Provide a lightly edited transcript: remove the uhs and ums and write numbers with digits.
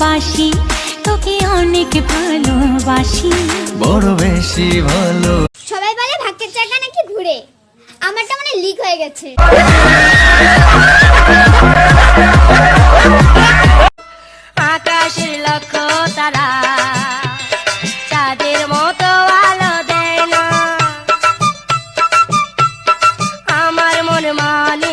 বাসি, তোকে অনেক ভালোবাসি, বড় বেশি ভালো। সবাই বলে ভাগ্যের চাকা নাকি ঘুরে, আমারটা মানে লিক হয়ে গেছে। আকাশের লক্ষ তারা চাঁদের মতো আলো দেয় না, আমার মন মানে